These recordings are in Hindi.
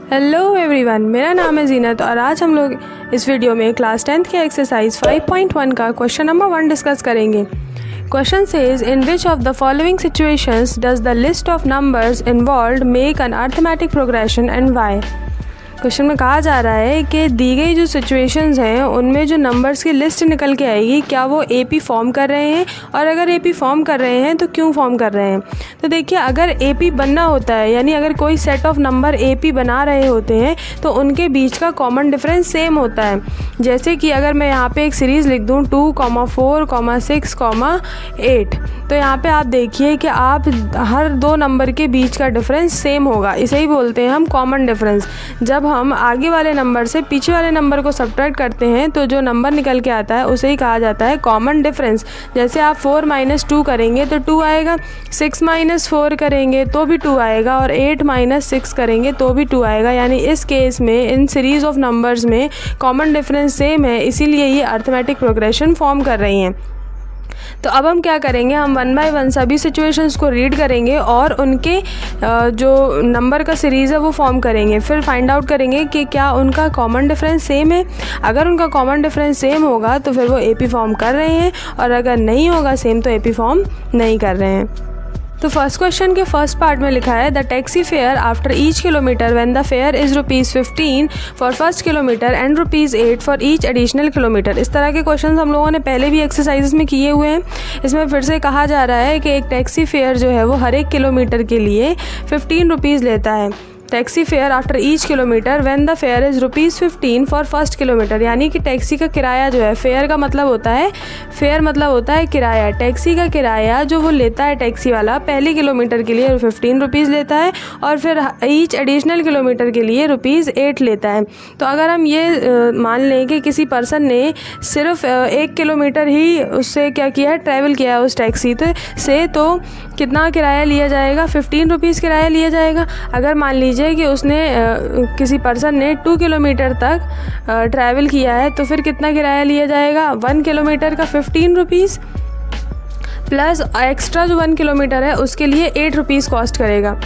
हेलो एवरीवन, मेरा नाम है जीनत और आज हम लोग इस वीडियो में क्लास 10th के एक्सरसाइज 5.1 का क्वेश्चन नंबर 1 डिस्कस करेंगे। Question says in which of the following situations does the list of numbers involved make an arithmetic progression and why. Question में कहा जा रहा है कि दी गई जो सिचुएशंस हैं उनमें जो नंबर्स की लिस्ट निकल के आएगी क्या वो एपी फॉर्म कर रहे हैं, और अगर एपी फॉर्म कर रहे हैं तो क्यों फॉर्म कर रहे हैं। तो देखिए, अगर एपी बनना होता है यानी अगर कोई सेट ऑफ नंबर एपी बना रहे होते हैं तो उनके बीच का कॉमन डिफरेंस सेम होता है। जैसे कि अगर मैं यहाँ पे एक सीरीज़ लिख दूँ 2, 4, 6, 8, तो यहाँ पे आप देखिए कि आप हर दो नंबर के बीच का डिफरेंस सेम होगा। इसे ही बोलते हैं हम कॉमन डिफरेंस। जब हम आगे वाले नंबर से पीछे वाले नंबर को सब्ट्रैक्ट करते हैं तो जो नंबर निकल के आता है उसे ही कहा जाता है कॉमन डिफरेंस। जैसे आप 4 - 2 करेंगे तो 2 आएगा, 6 - 4 करेंगे तो भी 2 आएगा, और 8 - 6 करेंगे तो भी 2 आएगा। यानी इस केस में इन सीरीज़ ऑफ नंबर्स में कॉमन डिफरेंस सेम है, इसीलिए ये अरिथमेटिक प्रोग्रेशन फॉर्म कर रही हैं। तो अब हम क्या करेंगे, हम 1 बाय 1 सभी सिचुएशंस को रीड करेंगे और उनके जो नंबर का सीरीज़ है वो फॉर्म करेंगे। फिर फाइंड आउट करेंगे कि क्या उनका कॉमन डिफरेंस सेम है। अगर उनका कॉमन डिफरेंस सेम होगा तो फिर वो एपी फॉर्म कर रहे हैं, और अगर नहीं होगा सेम तो एपी फॉर्म नहीं कर रहे हैं। तो फर्स्ट क्वेश्चन के फर्स्ट पार्ट में लिखा है the taxi fare after each kilometre when the fair is ₹15 for first kilometre and ₹8 for each additional kilometre. इस तरह के क्वेश्चन हम लोगों ने पहले भी एक्सरसाइजेस में किए हुए हैं। इसमें फिर से कहा जा रहा है कि एक टैक्सी फेयर जो है वो हर एक किलोमीटर के लिए ₹15 लेता है। Taxi fare after each kilometre when the fair is ₹15 for first kilometre, यानी कि टैक्सी का किराया जो है, फेयर का मतलब होता है, फेयर मतलब होता है किराया। टैक्सी का किराया जो वो लेता है टैक्सी वाला पहले किलोमीटर के लिए ₹15 लेता है, और फिर ईच एडिशनल किलोमीटर के लिए ₹8 लेता है। तो अगर हम ये मान लें कि किसी पर्सन ने सिर्फ 1 किलोमीटर ही उससे क्या किया है, ट्रैवल किया है उस टैक्सी से, तो कितना किराया लिया जाएगा, ₹15 किराया लिया जाएगा। अगर मान लीजिए कि उसने किसी पर्सन ने 2 किलोमीटर तक ट्रैवल किया है तो फिर कितना किराया लिया जाएगा, 1 किलोमीटर का ₹15 प्लस एक्स्ट्रा जो 1 किलोमीटर है उसके लिए ₹8 कॉस्ट करेगा।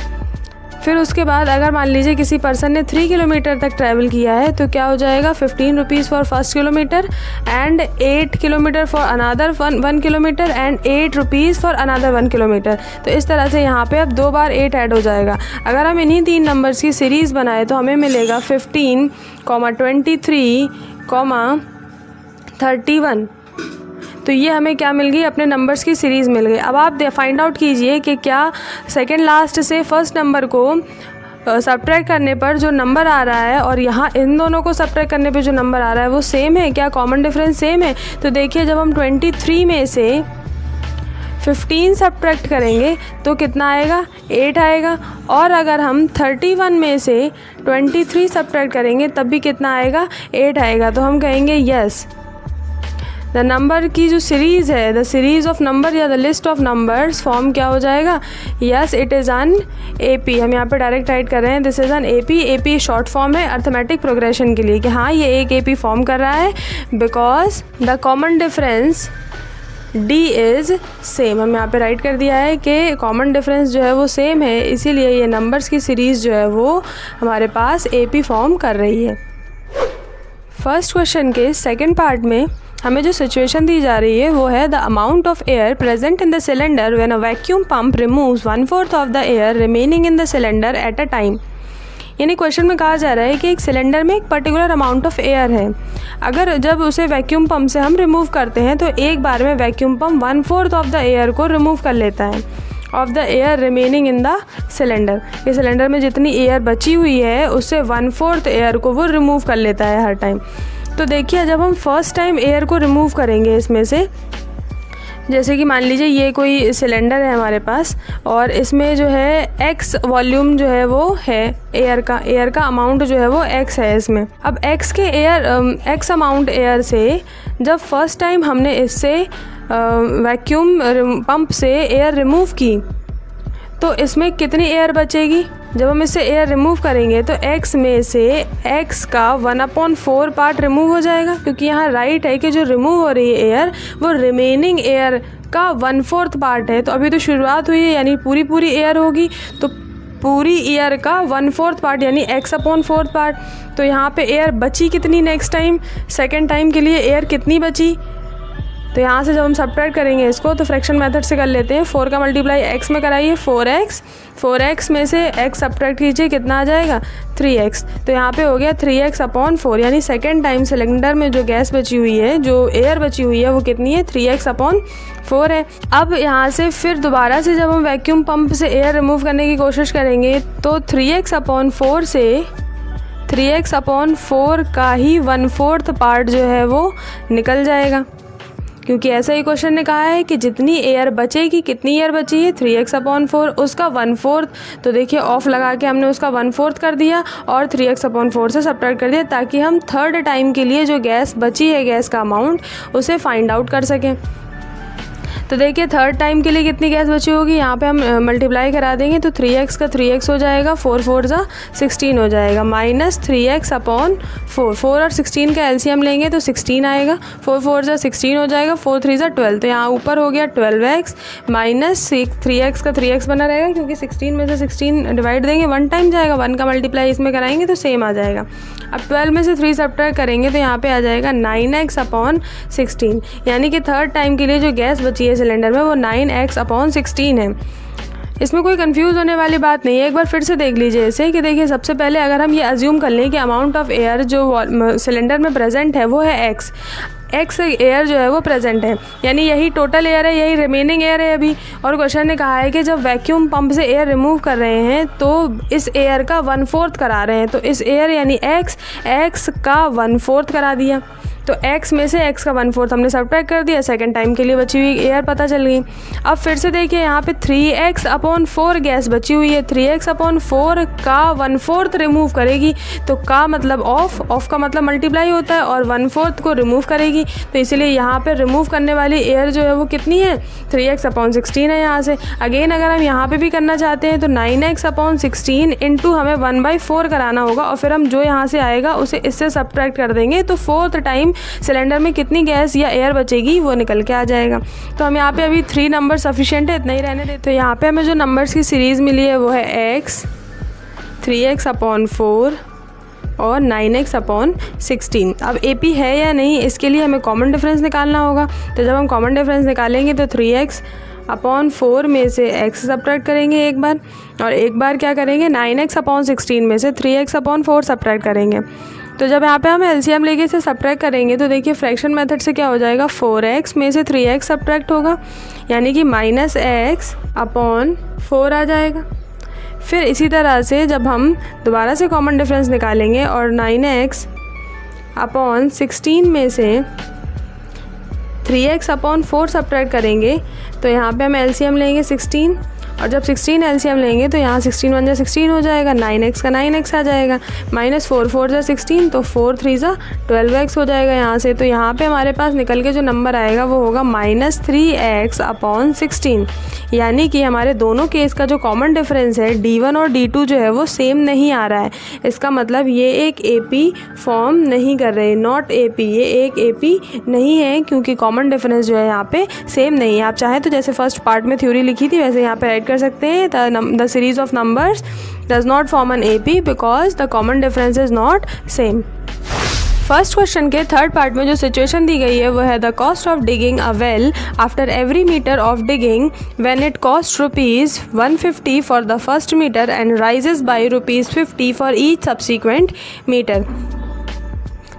फिर उसके बाद अगर मान लीजिए किसी पर्सन ने 3 किलोमीटर तक ट्रैवल किया है तो क्या हो जाएगा, ₹15 for first kilometre and 8 kilometre for another 1 kilometre and ₹8 for another 1 kilometre. तो इस तरह से यहाँ पे अब 2 बार 8 ऐड हो जाएगा। अगर हम इन्हीं 3 नंबर्स की सीरीज़ बनाए तो हमें मिलेगा 15, 23, 31। तो ये हमें क्या मिल गई, अपने नंबर्स की सीरीज़ मिल गई। अब आप फाइंड आउट कीजिए कि क्या सेकंड लास्ट से फर्स्ट नंबर को सब्ट्रैक्ट करने पर जो नंबर आ रहा है और यहाँ इन दोनों को सब्ट्रैक्ट करने पे जो नंबर आ रहा है वो सेम है, क्या कॉमन डिफरेंस सेम है। तो देखिए, जब हम 23 में से 15 सब्ट्रैक्ट करेंगे तो कितना आएगा, 8 आएगा, और अगर हम 31 में से 23 सब्ट्रैक्ट करेंगे तब भी कितना आएगा, 8 आएगा। तो हम कहेंगे यस, द नंबर की जो सीरीज़ है, द सीरीज़ ऑफ नंबर या the list of numbers form क्या हो जाएगा, yes it is an AP. हम यहाँ पे डायरेक्ट राइट कर रहे हैं this is an AP. AP short form है अरिथमेटिक प्रोग्रेशन के लिए कि हाँ ये एक एपी फॉर्म कर रहा है because the common difference D is same. हम यहाँ पे राइट कर दिया है कि कॉमन डिफरेंस जो है वो सेम है, इसीलिए ये नंबर्स की सीरीज़ जो है वो हमारे पास एपी फॉर्म कर रही है। फर्स्ट क्वेश्चन के सेकेंड पार्ट में हमें जो सिचुएशन दी जा रही है वो है the amount of air present in the cylinder when a vacuum pump removes 1/4 of the air remaining in the cylinder at a time. यानी क्वेश्चन में कहा जा रहा है कि एक सिलेंडर में एक पर्टिकुलर अमाउंट ऑफ एयर है, अगर जब उसे वैक्यूम पंप से हम रिमूव करते हैं तो एक बार में vacuum pump 1/4 of the air को रिमूव कर लेता है, of the air remaining in the cylinder. ये सिलेंडर में जितनी एयर बची हुई है उससे 1/4 एयर को वो रिमूव कर लेता है हर टाइम। तो देखिए, जब हम फर्स्ट टाइम एयर को रिमूव करेंगे इसमें से, जैसे कि मान लीजिए ये कोई सिलेंडर है हमारे पास और इसमें जो है x वॉल्यूम जो है वो है एयर का अमाउंट जो है वो x है इसमें। अब x अमाउंट एयर से जब फर्स्ट टाइम हमने इससे वैक्यूम पंप से एयर रिमूव की तो इसमें कितनी एयर बचेगी। जब हम इससे एयर रिमूव करेंगे तो x में से x का 1/4 पार्ट रिमूव हो जाएगा, क्योंकि यहाँ राइट है कि जो रिमूव हो रही है एयर वो रिमेनिंग एयर का 1/4 पार्ट है। तो अभी तो शुरुआत हुई है यानी पूरी एयर होगी, तो पूरी एयर का 1/4 पार्ट यानी x/4 पार्ट। तो यहाँ पे एयर बची कितनी नेक्स्ट टाइम, सेकेंड टाइम के लिए एयर कितनी बची। तो यहाँ से जब हम सब्ट्रैक्ट करेंगे इसको तो फ्रैक्शन मेथड से कर लेते हैं। 4 का मल्टीप्लाई x में कराइए 4x में से x सब्ट्रैक्ट कीजिए, कितना आ जाएगा 3x। तो यहाँ पे हो गया 3x/4 यानी सेकेंड टाइम सिलेंडर में जो गैस बची हुई है, जो एयर बची हुई है वो कितनी है 3x/4 है। अब यहाँ से फिर दोबारा से जब हम वैक्यूम पंप से एयर रिमूव करने की कोशिश करेंगे तो 3x/4 से 3x/4 का ही 1/4 पार्ट जो है वो निकल जाएगा, क्योंकि ऐसा ही क्वेश्चन ने कहा है कि जितनी एयर बचेगी, कितनी एयर बची है 3x/4, उसका 1/4। तो देखिए ऑफ लगा के हमने उसका 1/4 कर दिया और 3x/4 से सब्ट्रैक्ट कर दिया, ताकि हम थर्ड टाइम के लिए जो गैस बची है, गैस का अमाउंट, उसे फाइंड आउट कर सकें। तो देखिए थर्ड टाइम के लिए कितनी गैस बची होगी, यहाँ पे हम मल्टीप्लाई करा देंगे तो 3x का 3x हो जाएगा, 4 जा 16 हो जाएगा, माइनस 3x/4। 4 और 16 का एलसीएम लेंगे तो 16 आएगा, 4 जा 16 हो जाएगा, 4 जा 12। तो यहाँ ऊपर हो गया 12x माइनस 3x का 3x बना रहेगा, क्योंकि 16 में से 16 डिवाइड देंगे 1 टाइम जाएगा, 1 का मल्टीप्लाई इसमें कराएंगे तो सेम आ जाएगा। अब 12 में से 3 सब्ट्रैक्ट करेंगे तो यहाँ पे आ जाएगा 9x/16, यानी कि थर्ड टाइम के लिए जो गैस बची है सिलेंडर में वो 9x/16 है। इसमें कोई कंफ्यूज होने वाली बात नहीं है। एक बार फिर से देख लीजिए इसे कि देखिए सबसे पहले अगर हम ये अज्यूम कर लें कि अमाउंट ऑफ एयर जो सिलेंडर में प्रेजेंट है वो है x एयर जो है वो प्रेजेंट है, यानी यही टोटल एयर है, यही रिमेनिंग एयर है अभी। और क्वेश्चन ने कहा है कि जब वैक्यूम पंप से एयर रिमूव कर रहे हैं तो इस एयर का 1/4 करा रहे हैं, तो इस एयर यानी x का 1/4 करा दिया। तो x में से x का 1/4 हमने सब्ट्रैक्ट कर दिया, सेकंड टाइम के लिए बची हुई एयर पता चल गई। अब फिर से देखिए यहाँ पे 3x/4 गैस बची हुई है, 3x/4 का 1/4 रिमूव करेगी, तो का मतलब ऑफ का मतलब मल्टीप्लाई होता है और 1/4 को रिमूव करेगी, तो इसीलिए यहाँ पे रिमूव करने वाली एयर जो है वो कितनी है 3x/16 है। यहाँ से अगेन अगर हम यहाँ पे भी करना चाहते हैं तो 9x/16 इंटू हमें 1/4 कराना होगा, और फिर हम जो यहाँ से आएगा उसे इससे सब्ट्रैक्ट कर देंगे, तो फोर्थ टाइम सिलेंडर में कितनी गैस या एयर बचेगी वो निकल के आ जाएगा। तो हम यहाँ पे अभी 3 नंबर सफिशिएंट है, इतना ही रहने देते। तो यहाँ पे हमें जो नंबर्स की सीरीज़ मिली है वो है x, 3x/4 और 9x/16। अब AP है या नहीं इसके लिए हमें कॉमन डिफरेंस निकालना होगा। तो जब हम कॉमन डिफरेंस निकालेंगे तो 3x/4 में से x सब्ट्रैक्ट करेंगे एक बार, और एक बार क्या करेंगे 9x/16 में से 3x/4 सब्ट्रैक्ट करेंगे। तो जब यहाँ पे हम एलसीएम लेके इसे सब्ट्रैक्ट करेंगे तो देखिए फ्रैक्शन मेथड से क्या हो जाएगा, 4x में से 3x सब्ट्रैक्ट होगा, यानी कि -x/4 आ जाएगा। फिर इसी तरह से जब हम दोबारा से कॉमन डिफरेंस निकालेंगे और 9x/16 में से 3x/4 सब्ट्रैक्ट करेंगे तो यहाँ पे हम एलसीएम लेंगे 16, और जब 16 एलसीएम लेंगे तो यहाँ 16 1 जा 16 हो जाएगा, 9x का 9x आ जाएगा, -4 जा 16, तो 4 जा 12x हो जाएगा यहाँ से। तो यहाँ पे हमारे पास निकल के जो नंबर आएगा वो होगा -3x/16, यानी कि हमारे दोनों केस का जो कॉमन डिफरेंस है D1 और D2 जो है वो सेम नहीं आ रहा है। इसका मतलब ये एक AP फॉर्म नहीं कर रहे, नॉट AP, ये एक AP नहीं है, क्योंकि कॉमन डिफरेंस जो है यहाँ पे सेम नहीं है। आप चाहें तो जैसे फर्स्ट पार्ट में थ्योरी लिखी थी वैसे यहाँ पे राइट कर सकते हैं, the series of numbers does not form an AP because the common difference is not same. First question के थर्ड पार्ट में जो सिचुएशन दी गई है वो है the cost of digging a well after every metre of digging when it cost ₹150 for the first metre and rises by ₹50 for each subsequent metre.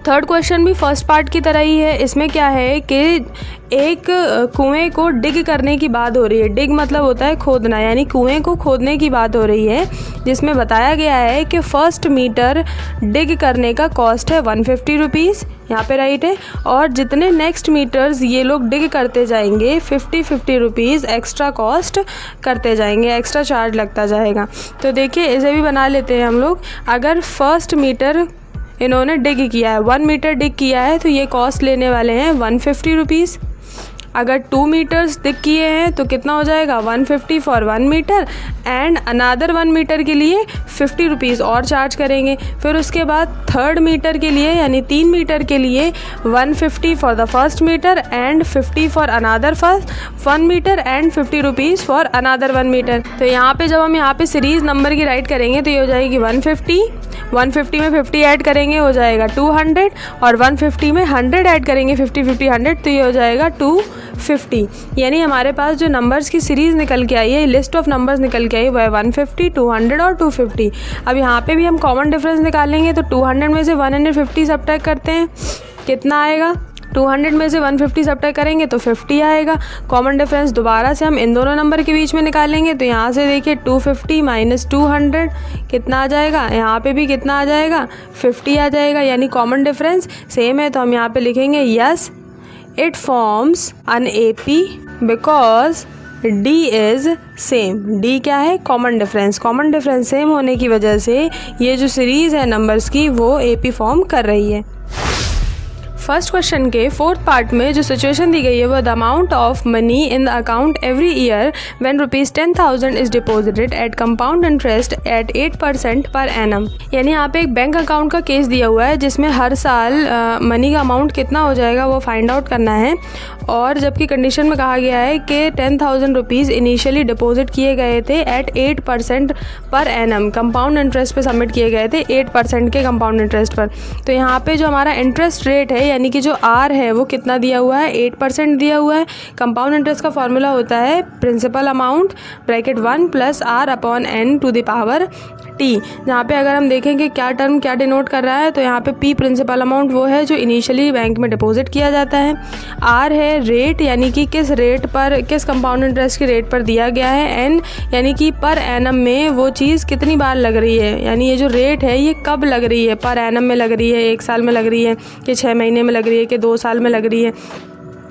Third question भी फर्स्ट पार्ट की तरह ही है। इसमें क्या है कि एक कुएं को डिग करने की बात हो रही है। डिग मतलब होता है खोदना, यानी कुएं को खोदने की बात हो रही है, जिसमें बताया गया है कि फर्स्ट मीटर डिग करने का कॉस्ट है ₹150, यहाँ पे राइट है, और जितने नेक्स्ट मीटर्स ये लोग डिग करते जाएंगे 50 रुपीज़ एक्स्ट्रा कॉस्ट करते जाएंगे, एक्स्ट्रा चार्ज लगता जाएगा। तो देखिए इसे भी बना लेते हैं हम लोग। अगर फर्स्ट मीटर इन्होंने डिग किया है, 1 मीटर डिग किया है, तो ये कॉस्ट लेने वाले हैं ₹150। अगर 2 मीटर्स दिख किए हैं तो कितना हो जाएगा 150 for 1 metre and another 1 metre के लिए 50 रुपीज़ और चार्ज करेंगे। फिर उसके बाद 3rd मीटर के लिए यानी 3 मीटर के लिए 150 for the first metre and 50 for another first 1 metre and 50 rupees for another 1 metre. तो यहाँ पे जब हम यहाँ पे सीरीज़ नंबर की राइट करेंगे तो ये हो जाएगी 150 में 50 ऐड करेंगे हो जाएगा 200 और 150 में 100 ऐड करेंगे 50 100 तो ये हो जाएगा 250। यानी हमारे पास जो नंबर्स की सीरीज़ निकल के आई है, लिस्ट ऑफ नंबर्स निकल के आई है, वो है 150, 200 और 250। अब यहाँ पे भी हम कॉमन डिफरेंस निकालेंगे तो 200 में से 150 सब्ट्रैक्ट करते हैं, कितना आएगा 200 में से 150 सब्ट्रैक्ट करेंगे तो 50 आएगा। कॉमन डिफरेंस दोबारा से हम इन दोनों नंबर के बीच में निकालेंगे तो यहाँ से देखिए 250 माइनस 200 कितना आ जाएगा, यहाँ पे भी कितना आ जाएगा 50 आ जाएगा। यानी कॉमन डिफरेंस सेम है तो हम यहाँ पे लिखेंगे yes it forms an AP because D is same. D क्या है common difference, common difference same होने की वजह से ये जो सीरीज़ है नंबर्स की वो AP फॉर्म कर रही है। फर्स्ट क्वेश्चन के 4th पार्ट में जो सिचुएशन दी गई है वो the amount of money in the account every year when ₹10,000 is deposited at compound interest at 8% per annum. यानी यहाँ पे एक बैंक अकाउंट का केस दिया हुआ है जिसमें हर साल मनी का अमाउंट कितना हो जाएगा वो फाइंड आउट करना है। और जबकि कंडीशन में कहा गया है कि 10,000 रुपीज़ इनिशियली डिपॉजिट किए गए थे at 8% per annum, compound interest पे सबमिट किए गए थे 8% के कंपाउंड इंटरेस्ट पर। तो यहाँ पे जो हमारा इंटरेस्ट रेट है यानी कि जो R है वो कितना दिया हुआ है 8% दिया हुआ है। कंपाउंड इंटरेस्ट का फॉर्मूला होता है principal amount bracket 1 + R/n⁻⁷ T। जहाँ पे अगर हम देखेंगे क्या टर्म क्या डिनोट कर रहा है तो यहाँ पे P प्रिंसिपल अमाउंट वो है जो इनिशियली बैंक में डिपॉजिट किया जाता है। R है रेट यानी कि किस रेट पर किस कंपाउंड इंटरेस्ट के रेट पर दिया गया है। N यानी कि पर एनम में वो चीज़ कितनी बार लग रही है, यानी ये जो रेट है ये कब लग रही है, पर एनम में लग रही है, 1 साल में लग रही है कि 6 महीने में लग रही है कि 2 साल में लग रही है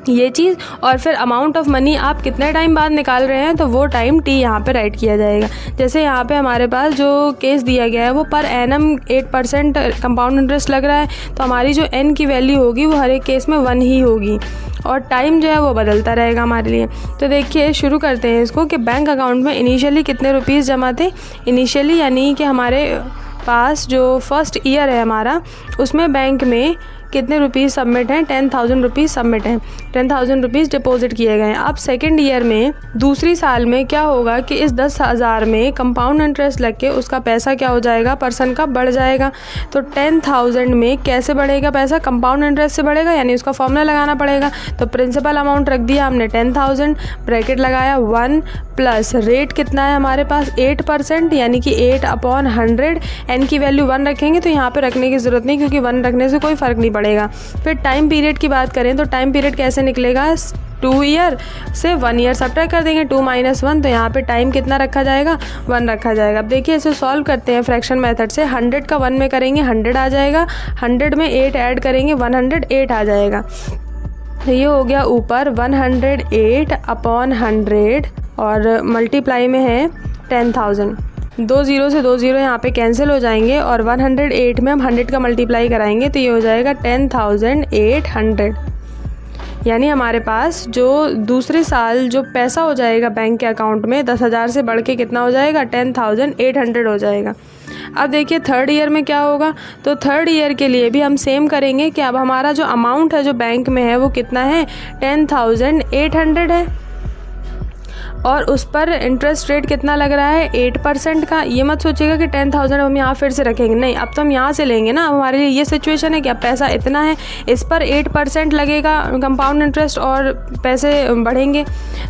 ये चीज़। और फिर अमाउंट ऑफ मनी आप कितने टाइम बाद निकाल रहे हैं तो वो टाइम T यहाँ पे राइट किया जाएगा। जैसे यहाँ पे हमारे पास जो केस दिया गया है वो पर एनम 8% कंपाउंड इंटरेस्ट लग रहा है तो हमारी जो N की वैल्यू होगी वो हर एक केस में 1 ही होगी और टाइम जो है वो बदलता रहेगा हमारे लिए। तो देखिए शुरू करते हैं इसको कि बैंक अकाउंट में इनिशियली कितने रुपीज़ जमा थे। इनिशियली यानी कि हमारे पास जो फर्स्ट ईयर है हमारा उसमें बैंक में कितने रुपीज़ सबमिट हैं 10,000 रुपीज़ सबमिट हैं, 10,000 रुपीज़ डिपॉजिट किए गए हैं। अब सेकेंड ईयर में दूसरी साल में क्या होगा कि इस 10,000 में कंपाउंड इंटरेस्ट लग के उसका पैसा क्या हो जाएगा पर्सन का बढ़ जाएगा। तो 10,000 में कैसे बढ़ेगा पैसा, कंपाउंड इंटरेस्ट से बढ़ेगा यानी उसका फॉर्मूला लगाना पड़ेगा। तो प्रिंसिपल अमाउंट रख दिया हमने 10,000 ब्रैकेट लगाया 1 प्लस रेट कितना है हमारे पास 8% यानी कि 8/100। एन की वैल्यू 1 रखेंगे तो यहाँ पे रखने की ज़रूरत नहीं क्योंकि 1 रखने से कोई फ़र्क नहीं पड़ेगा। फिर टाइम पीरियड की बात करें तो टाइम पीरियड कैसे निकलेगा 2 ईयर से 1 ईयर सब्ट्रैक्ट कर देंगे 2 - 1 तो यहाँ पे टाइम कितना रखा जाएगा 1 रखा जाएगा। अब देखिए इसे सॉल्व करते हैं फ्रैक्शन मेथड से। 100 का 1 में करेंगे 100 आ जाएगा, 100 में 8 ऐड करेंगे 108 आ जाएगा। तो ये हो गया ऊपर 108/100 और मल्टीप्लाई में है 10,000। 2 0 से 2 0 यहाँ पे कैंसिल हो जाएंगे और 108 में हम 100 का मल्टीप्लाई कराएंगे तो ये हो जाएगा 10,800। यानी हमारे पास जो दूसरे साल जो पैसा हो जाएगा बैंक के अकाउंट में 10,000 से बढ़ के कितना हो जाएगा 10,800 हो जाएगा। अब देखिए थर्ड ईयर में क्या होगा, तो थर्ड ईयर के लिए भी हम सेम करेंगे कि अब हमारा जो अमाउंट है जो बैंक में है वो कितना है 10,800 है और उस पर इंटरेस्ट रेट कितना लग रहा है 8% का। ये मत सोचिएगा कि 10,000 हम यहाँ फिर से रखेंगे, नहीं, अब तो हम यहाँ से लेंगे ना। हमारे लिए ये सिचुएशन है कि अब पैसा इतना है, इस पर 8% लगेगा कंपाउंड इंटरेस्ट और पैसे बढ़ेंगे।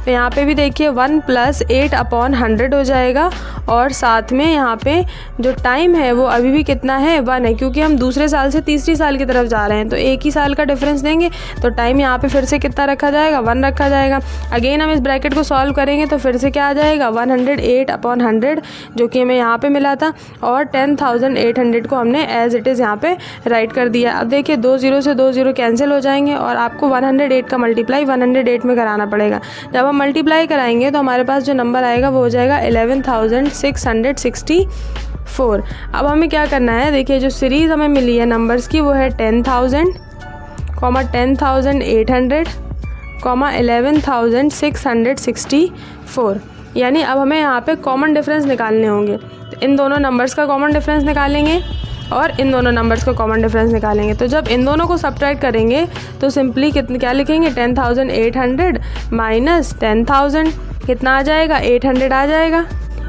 तो यहाँ पे भी देखिए 1 + 8/100 हो जाएगा और साथ में यहाँ पे जो टाइम है वो अभी भी कितना है 1 है क्योंकि हम दूसरे साल से तीसरी साल की तरफ जा रहे हैं तो एक ही साल का डिफरेंस देंगे। तो टाइम यहाँ पे फिर से कितना रखा जाएगा 1 रखा जाएगा। अगेन हम इस ब्रैकेट को सॉल्व करेंगे तो फिर से क्या आ जाएगा 108/100 जो कि हमें यहाँ पे मिला था और 10,800 को हमने एज इट इज़ यहाँ पे राइट कर दिया। अब देखिए 2 0 से 2 0 कैंसिल हो जाएंगे और आपको 108 का मल्टीप्लाई 108 में कराना पड़ेगा। जब हम मल्टीप्लाई कराएंगे तो हमारे पास जो नंबर आएगा वो हो जाएगा 11,664। अब हमें क्या करना है, देखिए जो सीरीज़ हमें मिली है नंबर्स की वो है 10,000, 10,800 11,664। यानी अब हमें यहाँ पे कॉमन डिफरेंस निकालने होंगे। तो इन दोनों नंबर्स का कॉमन डिफरेंस निकालेंगे और इन दोनों नंबर्स का कॉमन डिफरेंस निकालेंगे। तो जब इन दोनों को सब्ट्रैक्ट करेंगे तो सिंपली क्या लिखेंगे, 10,800 माइनस 10,000 कितना आ जाएगा, 800 आ जाएगा।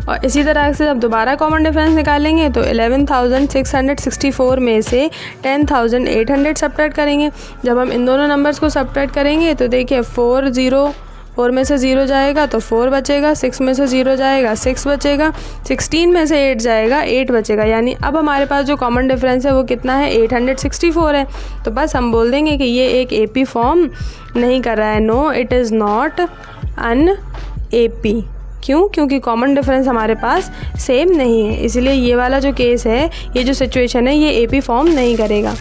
और इसी तरह से जब दोबारा कॉमन डिफरेंस निकालेंगे तो 11,664 में से 10,800 सब्ट्रैक्ट करेंगे। जब हम इन दोनों नंबर्स को सब्ट्रैक्ट करेंगे तो देखिए 4 में से 0 जाएगा तो 4 बचेगा, 6 में से 0 जाएगा 6 बचेगा, 16 में से 8 जाएगा 8 बचेगा। यानी अब हमारे पास जो कॉमन डिफरेंस है वो कितना है, 864 है। तो बस हम बोल देंगे कि ये एक AP फॉर्म नहीं कर रहा है। No, it is not an AP। क्यों? क्योंकि कॉमन डिफरेंस हमारे पास सेम नहीं है, इसलिए ये वाला जो केस है, ये जो सिचुएशन है, ये AP फॉर्म नहीं करेगा।